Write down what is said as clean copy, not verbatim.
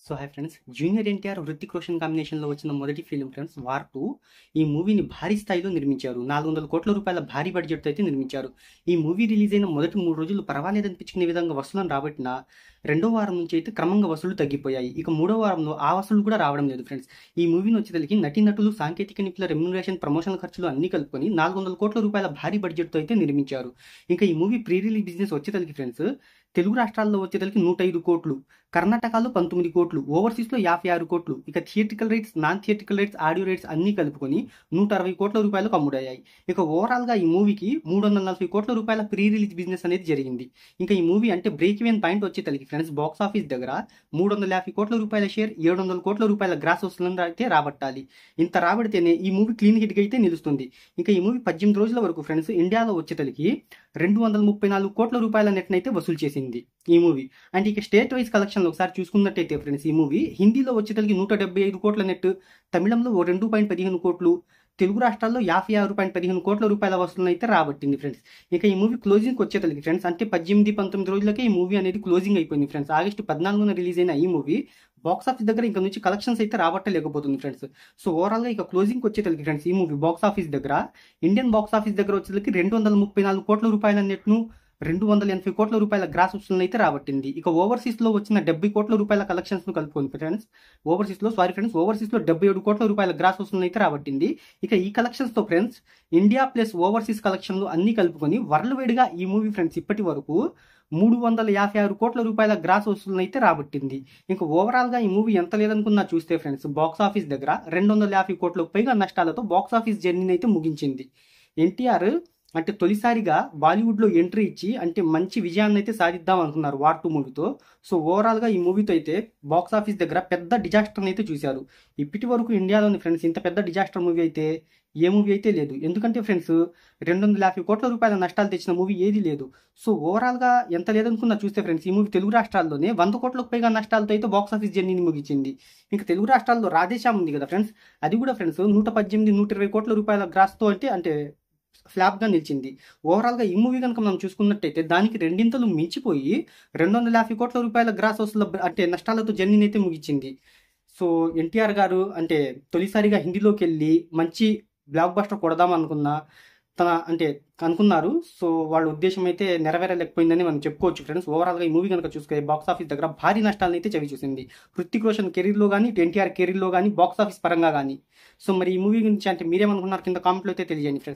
So hi friends, junior NTR Hrithik Roshan కాంబినేషన్లో వచ్చిన మొదటి ఫిలిం ఫ్రెండ్స్ వార్ 2. ఈ మూవీని భారీ స్థాయిలో నిర్మించారు. 400 కోట్ల రూపాయల భారీ బడ్జెట్తో అయితే నిర్మించారు. ఈ మూవీ రిలీజ్ అయిన మొదటి 3 రోజులు పర్వాలేదనిపించుకునే విధంగా వసూలను రాబట్టిన రెండో వారం నుంచి అయితే క్రమంగా వసూలు తగ్గిపోయాయి. ఇక మూడో వారంలో ఆ వసూలు కూడా రావడం లేదు ఫ్రెండ్స్. ఈ మూవీని వచ్చేసరికి నటీనటులు, సాంకేతిక నిపుణుల రెమ్యునరేషన్, ప్రమోషనల్ ఖర్చులు అన్ని కలుపుకొని 400 కోట్ల రూపాయల భారీ బడ్జెట్తో అయితే నిర్మించారు. ఇంకా ఈ మూవీ ప్రీ రిలీజ్ బిజినెస్ వచ్చేసరికి ఫ్రెండ్స్ తెలుగు రాష్ట్రాల్లో వచ్చేసరికి 105 కోట్లు, కర్ణాటకలో 19 కోట్లు, ఓవర్సీస్లో 56 కోట్లు, ఇక theatrical rights, non theatrical rights, audio rights అన్ని కలుపుకొని 160 కోట్ల రూపాయలకు అమ్ముడయ్యాయి. ఇక ఓవరాల్గా ఈ మూవీకి 340 కోట్ల రూపాయల ప్రీ రిలీజ్ బిజినెస్ అనేది జరిగింది. ఇంకా ఈ మూవీ అంటే బ్రేక్ ఈవెన్ పాయింట్ వచ్చేసరికి ఫ్రెండ్స్ బాక్స్ ఆఫీస్ దగ్గర 350 కోట్ల రూపాయల షేర్, 700 కోట్ల రూపాయల గ్రాస్ వసూలను అయితే రాబట్టాలి. ఇంత రాబడితేనే ఈ మూవీ క్లీన్ హిట్గా అయితే నిలుస్తుంది. ఇంకా ఈ మూవీ 18 రోజుల వరకు ఫ్రెండ్స్ ఇండియాలో వచ్చేసరికి 234 కోట్ల రూపాయల నెట్నైతే వసూలు చేసింది ఈ మూవీ. అంటే ఇక స్టేట్ వైజ్ కలెక్షన్లో ఒకసారి చూసుకున్నట్టయితే ఫ్రెండ్స్ ఈ మూవీ హిందీలో వచ్చేసరికి 175 కోట్ల నెట్, తమిళంలో 2.15 కోట్లు, తెలుగు రాష్ట్రాల్లో 56.15 కోట్ల రూపాయల వసూలను అయితే రాబట్టింది ఫ్రెండ్స్. ఇక ఈ మూవీ క్లోజింగ్ వచ్చేసరికి ఫ్రెండ్స్ అంటే 18-19 రోజులకే ఈ మూవీ అనేది క్లోజింగ్ అయిపోయింది ఫ్రెండ్స్. ఆగస్టు 14న రిలీజ్ అయిన ఈ మూవీ బాక్స్ ఆఫీస్ దగ్గర ఇంకా నుంచి కలెక్షన్స్ అయితే రాబట్టలేకపోతుంది ఫ్రెండ్స్. సో ఓవరాల్గా ఇక క్లోజింగ్ వచ్చేసరికి ఫ్రెండ్స్ ఈ మూవీ బాక్స్ ఆఫీస్ దగ్గర, ఇండియన్ బాక్స్ ఆఫీస్ దగ్గర వచ్చేసరికి 234 కోట్ల రూపాయల నెట్ను, 280 కోట్ల రూపాయల గ్రాస్ వసూలను అయితే రాబట్టింది. ఇక ఓవర్సీస్లో వచ్చిన 70 కోట్ల రూపాయల కలెక్షన్స్ను కలుపుకుంది ఫ్రెండ్స్. ఓవర్సీస్లో 77 కోట్ల రూపాయల గ్రాస్ వసూలను అయితే రాబట్టింది. ఇక ఈ కలెక్షన్స్తో ఫ్రెండ్స్ ఇండియా ప్లస్ ఓవర్సీస్ కలెక్షన్లు అన్ని కలుపుకొని వరల్డ్ వైడ్గా ఈ మూవీ ఫ్రెండ్స్ ఇప్పటి వరకు 356 కోట్ల రూపాయల గ్రాస్ వసూలను అయితే రాబట్టింది. ఇంకా ఓవరాల్గా ఈ మూవీ ఎంత లేదనుకున్నా చూస్తే ఫ్రెండ్స్ బాక్స్ ఆఫీస్ దగ్గర 250 కోట్లకు పైగా నష్టాలతో బాక్స్ ఆఫీస్ జర్నీని అయితే ముగించింది. ఎన్టీఆర్ అంటే తొలిసారిగా బాలీవుడ్లో ఎంట్రీ ఇచ్చి అంటే మంచి విజయాన్ని అయితే సాధిద్దాం అనుకున్నారు వార్ 2 మూవీతో. సో ఓవరాల్గా ఈ మూవీతో అయితే బాక్స్ ఆఫీస్ దగ్గర పెద్ద డిజాస్టర్ని అయితే చూశారు. ఇప్పటి వరకు ఇండియాలోని ఫ్రెండ్స్ ఇంత పెద్ద డిజాస్టర్ మూవీ అయితే ఏ మూవీ అయితే లేదు. ఎందుకంటే ఫ్రెండ్స్ 250 కోట్ల రూపాయల నష్టాలు తెచ్చిన మూవీ ఏది లేదు. సో ఓవరాల్గా ఎంత లేదనుకున్నా చూస్తే ఫ్రెండ్స్ ఈ మూవీ తెలుగు రాష్ట్రాల్లోనే 100 కోట్లకు పైగా నష్టాలతో అయితే బాక్స్ ఆఫీస్ జర్నీని ముగించింది. ఇంకా తెలుగు రాష్ట్రాల్లో రాధేశ్యామ్ ఉంది కదా ఫ్రెండ్స్, అది కూడా ఫ్రెండ్స్ 118-120 కోట్ల రూపాయల గ్రాస్తో అంటే ఫ్లాప్గా నిలిచింది. ఓవరాల్గా ఈ మూవీ కనుక మనం చూసుకున్నట్టయితే దానికి రెండింతలు మించిపోయి 250 కోట్ల రూపాయల గ్రాస్ వసూల అంటే నష్టాలతో జర్నీని అయితే ముగించింది. సో ఎన్టీఆర్ గారు అంటే తొలిసారిగా హిందీలోకి వెళ్ళి మంచి బ్లాక్ బస్టర్ కొడదాం అనుకున్నారు. సో వాళ్ళ ఉద్దేశం అయితే నెరవేరలేకపోయిందని మనం చెప్పుకోవచ్చు ఫ్రెండ్స్. ఓవరాల్గా ఈ మూవీ కనుక చూసుకుంటే బాక్స్ ఆఫీస్ దగ్గర భారీ నష్టాలను అయితే చవి చూసింది. హృతిక్ రోషన్ కెరీర్లో కానీ, ఎన్టీఆర్ కెరీర్లో కానీ, బాక్స్ ఆఫీస్ పరంగా కానీ. సో మరి ఈ మూవీ గురించి అంటే మీరేమనుకున్నారు కింద కామెంట్లో అయితే తెలియజేయండి ఫ్రెండ్స్.